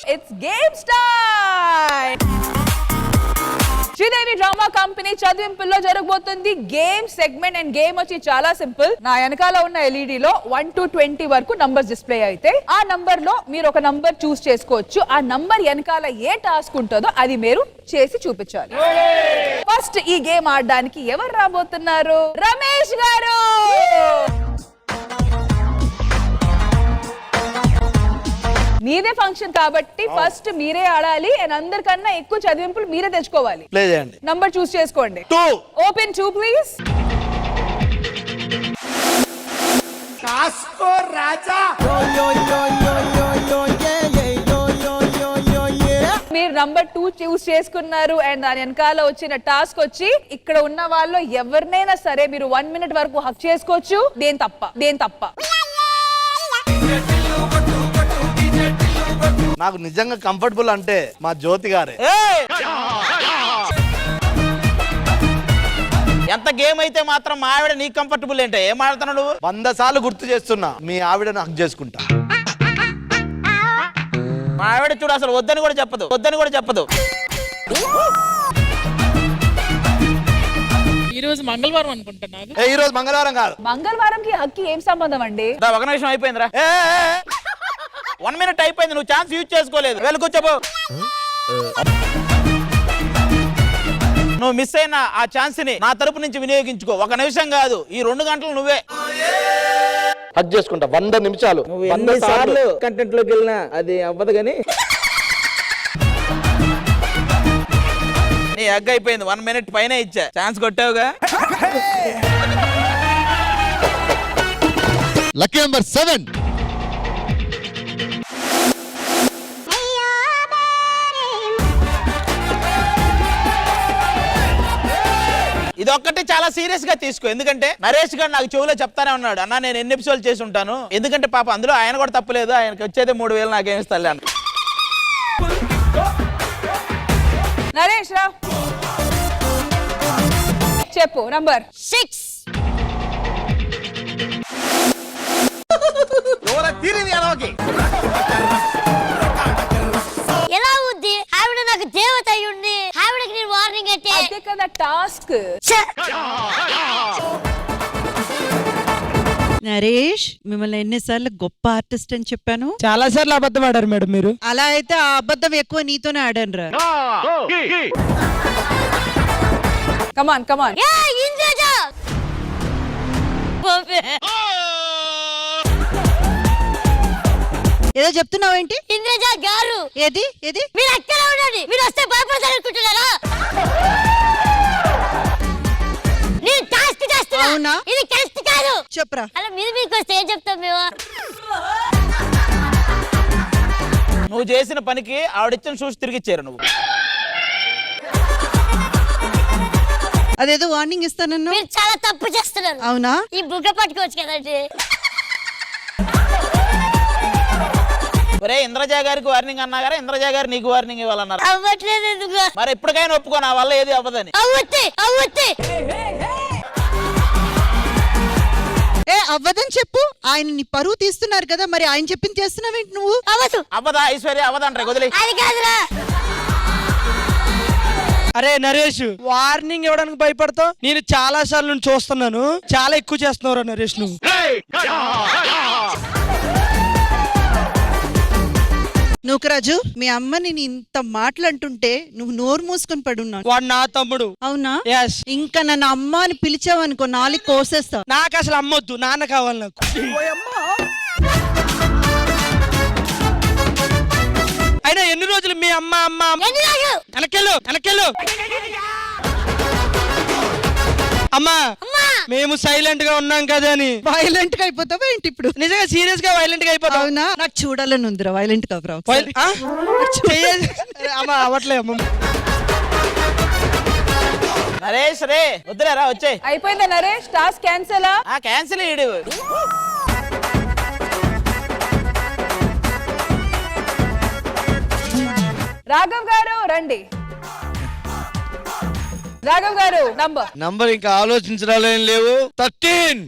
It's game time. Sridevi drama company చదివింపుల్లో జరగబోతుంది game segment. And game వచ్చి చాలా సింపుల్. నా వెనకాల ఉన్న ఎల్ఈడి లో 1 to 20 వరకు నంబర్స్ డిస్ప్లే అయితే ఆ నంబర్ లో మీరు ఒక నంబర్ చూస్ చేసుకోవచ్చు. ఆ నంబర్ వెనకాల ఏ టాస్క్ ఉంటుందో అది మీరు చేసి చూపించాలి. ఫస్ట్ ఈ గేమ్ ఆడడానికి ఎవరు రాబోతున్నారు? రమేష్ గారు. మీదే ఫంక్షన్ కాబట్టి ఫస్ట్ మీరే ఆడాలి. అండ్ అందరికన్నా ఎక్కువ చదివింపులు మీరే తెచ్చుకోవాలి. ప్లే చేయండి. నంబర్ చూస్ చేసుకోండి. 2. Open 2 please. కాస్కో రాజా. మీరు నంబర్ 2 చూస్ చేసుకున్నారు. అండ్ దాని వెనకాల వచ్చిన టాస్క్ వచ్చి ఇక్కడ ఉన్న వాళ్ళు ఎవరినైనా సరే మీరు 1 minute వరకు హక్ చేసుకోవచ్చు. దేని తప్ప నాకు నిజంగా కంఫర్టబుల్ అంటే మా జ్యోతి గారే. ఎంత గేమ్ అయితే మాత్రం మా ఆవిడ నీకు కంఫర్టబుల్ ఏంటో ఏం ఆడుతున్నావు నువ్వు? 100 సార్లు గుర్తు చేస్తున్నా, మీ ఆవిడను హక్ చేసుకుంటా. మా ఆవిడ చూడు అసలు వద్దని కూడా చెప్పదు. ఈ రోజు మంగళవారం అనుకుంటున్నాను. ఈ రోజు మంగళవారం కాదు. మంగళవారంకి హక్కి ఏం సంబంధం అండి? ఒక నిమిషం అయిపోయిందిరా. 1 minute అయిపోయింది. నువ్వు ఛాన్స్ యూజ్ చేసుకోలేదు. వెళ్ళి కూర్చోబో. నువ్వు మిస్ అయిన ఆ ఛాన్స్ ని నా తరపు నుంచి వినియోగించుకో. 1 నిమిషం కాదు, ఈ 2 గంటలు నువ్వే హక్ చేసుకుంటా. 100 నిమిషాలు. 100 సార్లు కంటెంట్ లోకి వెళ్ళినా అది అవ్వదు కానీ నీ హగ్ అయిపోయింది. 1 minute పైన ఇచ్చా. ఛాన్స్ కొట్టావుగా. Lucky number 7. ఇది ఒక్కటి చాలా సీరియస్ గా తీసుకో. ఎందుకంటే నరేష్ గారు నాకు చెవులో చెప్తానే ఉన్నాడు, అన్న నేను ఎన్ని ఎపిసోడ్ చేసి ఉంటాను, ఎందుకంటే పాప అందులో ఆయన కూడా తప్పలేదు, ఆయనకి వచ్చేది 3000 నాకేమి ఇస్తాను. నరేష్ రా చెప్పు. నంబర్ 6. ఎలా ఉంది? ఆవిడ నాకు దేవత అయ్యుంది. ఆవిడకి నేను వార్నింగ్ అంటే అదే కదా టాస్క్. నరేష్, మిమ్మల్ని ఎన్నిసార్లు గొప్ప ఆర్టిస్ట్ అని చెప్పాను? చాలా సార్లు అబద్ధం ఆడారు మేడం మీరు. అలా అయితే ఆ అబద్ధం ఎక్కువ నీతోనే ఆడాను రా. కమాన్ ఏ ఇంద్రజ ఏదో చెప్తున్నావేంటి? ఇంద్రజ గారు ఏది మీరు అక్కడ ఉండండి. మీరు వస్తే భయపడతారు అనుకుంటున్నారా? నేను టాస్క్ చేస్తున్నా. అవునా? ఇది టెస్ట్ కాదు. చెప్పరా. అలా మీకు వస్తే ఏం చెప్తాం మేము? నువ్వు చేసిన పనికి ఆవిడిచ్చిన చూసి తిరిగిచ్చారు నువ్వు. అదేదో వార్నింగ్ ఇస్తానన్నా. మీరు చాలా తప్పు చేస్తున్నారు. అవునా? ఈ బుగ్గ పట్టుకోవచ్చు కదండి. ఒరే ఇంద్రజ గారికి వార్నింగ్ అన్నా గారా, ఇంద్రజ గారు నీకు వార్నింగ్ ఇవ్వాలన్నారు. అవ్వట్లేదు ఎందుకు? మరి ఎప్పటికైనా ఒప్పుకో, నా వల్ల ఏది అవ్వదని. అవ్వదని చెప్పు. ఆయన నీ పరువు తీస్తున్నారు కదా, మరి ఆయన చెప్పింది చేస్తున్నావేంటి నువ్వు? అవ్వదా ఐశ్వర్య? అవ్వదంటారు వదిలే. అది కాదురా. అరే నరేష్, వార్నింగ్ ఇవ్వడానికి భయపడతావు? నేను చాలా సార్లు చూస్తున్నాను, చాలా ఎక్కువ చేస్తున్నావు నరేష్ నువ్వు. నూకరాజు, మీ అమ్మ నేను ఇంత మాటలంటుంటే నువ్వు నోరు మూసుకొని పడున్నావు. వాడు నా తమ్ముడు. అవునా? ఎస్. ఇంకా నన్ను అమ్మ అని పిలిచావనుకో, నాలుగు కోసేస్తా. నాకు అసలు అమ్మొద్దు, నాన్న కావాలి నాకు. అయినా ఎన్ని రోజులు మీ అమ్మ వెనకెళ్ళు. అమ్మా, మేము సైలెంట్ గా ఉన్నాం కదా అని వైలెంట్ గా అయిపోతావా ఏంటి ఇప్పుడు? నిజంగా సీరియస్ గా వైలెంట్ గా అయిపోతావు? అవునా? నాకు చూడాలని ఉందిరా వైలెంట్ గా. అమ్మా అవట్లే అమ్మ. నరేష్ రే వద్దులేరా, వచ్చే. అయిపోయిందా నరేష్? Task cancel. క్యాన్సిల్ ఇడు. రాఘవ్ గారు రండి. రాఘవ్ గారు నంబర్ ఇంకా ఆలోచించడాలు లేవు. 13.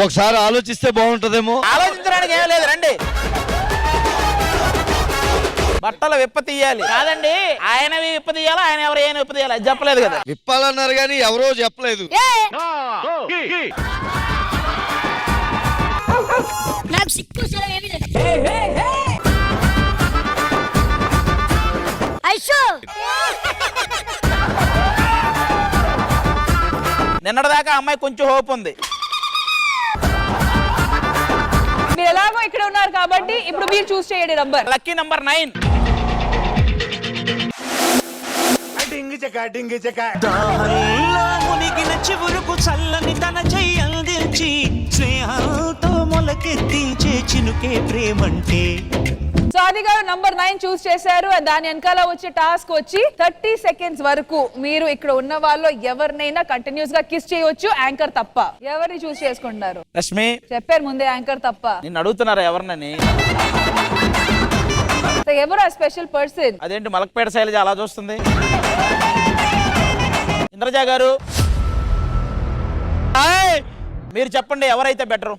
ఒకసారి ఆలోచిస్తే బాగుంటదేమో. ఆలోచించడానికి ఏం లేదు, రండి. బట్టలు విప్ప తీయాలి కాదండి, ఆయనవి విప్ప తీయాలా, ఆయన ఎవరు ఏమైనా విప్ప తీయాలి, అది చెప్పలేదు కదా. విప్పాలన్నారు కానీ ఎవరో చెప్పలేదు. నాకు సిక్కు సెలవు ఏమీ లేదు. ఐషు నిన్నటిదాకా అమ్మాయి కొంచెం హోప్ ఉంది. మీరు ఎలాగో ఇక్కడ ఉన్నారు కాబట్టి ఇప్పుడు మీరు చూస్ చేయండి నంబర్. Lucky number 9. దాహంలో మునిగిన చివురుకు చల్లని తన చెయ్యందించి స్నేహంతో మొలకెత్తించే చినుకే ప్రేమంటే. సాది గారు నంబర్ 9 చూస్ చేశారు. దాని వెనకాల వచ్చే టాస్క్ వచ్చి 30 సెకండ్స్ వరకు మీరు ఇక్కడ ఉన్న వాళ్ళు ఎవరినైనా కంటిన్యూస్ గా కిస్ చేయొచ్చు, యాంకర్ తప్ప. ఎవరిని చూస్ చేసుకుంటున్నారు? రష్మి, చెప్పారు ముందే యాంకర్ తప్ప. నిన్ను అడుగుతున్నారా ఎవరినని? ఎవరు ఆ స్పెషల్ పర్సన్? అదేంటి మలక్పేట శైలజ అలా చూస్తుంది? ఇంద్రజా గారు మీరు చెప్పండి, ఎవరైతే బెటరు?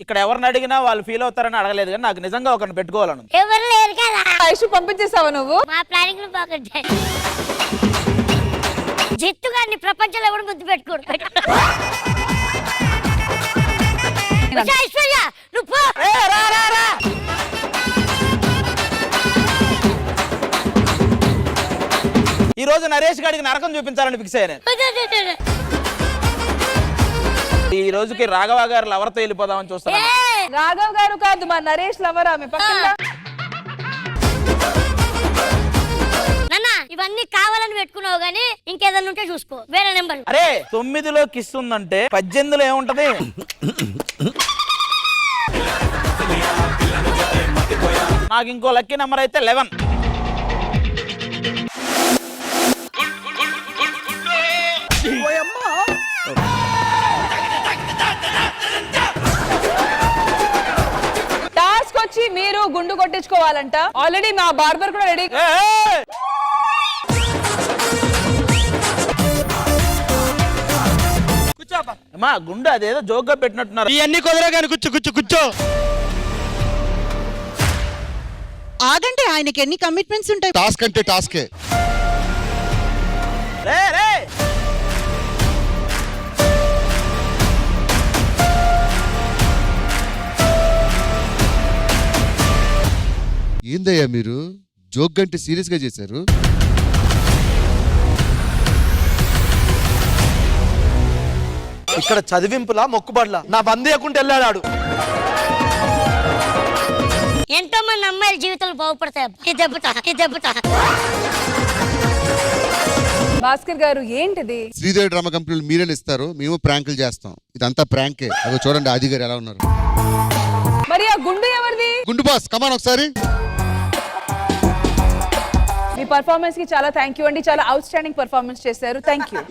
ఇక్కడ ఎవరిని అడిగినా వాళ్ళు ఫీల్ అవుతారని అడగలేదు, కానీ నాకు నిజంగా ఒకరిని పెట్టుకోవాలను. ఎవరు లేరు కదా. ఐషు పంపించేసావా నువ్వు? మా ప్లానింగ్ లో బాగుంటాయి. జిత్తు గారిని ప్రపంచంలో ఎవరు ముద్దు పెట్టుకోడు. ఐశ్వర్య నువ్వు పో. ఈ రోజు నరేష్ గారికి నరకం చూపించాలని ఫిక్స్ అయ్యాను. ఈ రోజుకి రాఘవ గారు లవర్తో వెళ్ళిపోదామని చూస్తాను. రాఘవ్ గారు కాదు, మా నరేష్ లవర్. ఆమె పక్కన నాన్న ఇవన్నీ కావాలని పెట్టుకున్నావు గానీ ఇంకేదన్నా ఉంటే చూసుకో, వేరే నెంబర్. అరే 9లో కిస్ ఉందంటే 18లో ఏముంటది? నాకు ఇంకో లక్కీ నెంబర్ అయితే 11. టాస్క్ వచ్చి మీరు గుండు కొట్టించుకోవాలంట. ఆల్రెడీ మా బార్బర్ కూడా రెడీ. అమ్మా గుండు అదేదో జోక్గా పెట్టినట్టున్నారు. ఇవన్నీ కుదరా కానీ కూర్చో కూర్చో కూర్చో. ఆగండి, ఆయనకి ఎన్ని కమిట్మెంట్స్ ఉంటాయి. టాస్క్ అంటే టాస్కే. రే రే ఏందయ్యా మీరు జోక్ అంటే సీరియస్ గా చేశారు? ఇక్కడ చదివింపులా మొక్కుబడ్లా నా బందేయకుండా వెళ్ళాడు. ఎంతో మంది అమ్మాయిల జీవితాలు బాగుపడతాయి. ఈ దెబ్బతా భాస్కర్ గారు ఏంటిది? శ్రీదేవి డ్రామా కంపెనీలు మీరే ఇస్తారు, మేము ప్రాంకులు చేస్తాం. ఇదంతా ప్రాంకే. అదో చూడండి ఆది గారు ఎలా ఉన్నారు. మరి ఆ గుండు ఎవరిది? గుండు బాస్ కమాన్ ఒకసారి. మీ పర్ఫార్మెన్స్ కి చాలా థ్యాంక్ యూ అండి. చాలా అవుట్ స్టాండింగ్ పర్ఫార్మెన్స్ చేశారు. Thank you.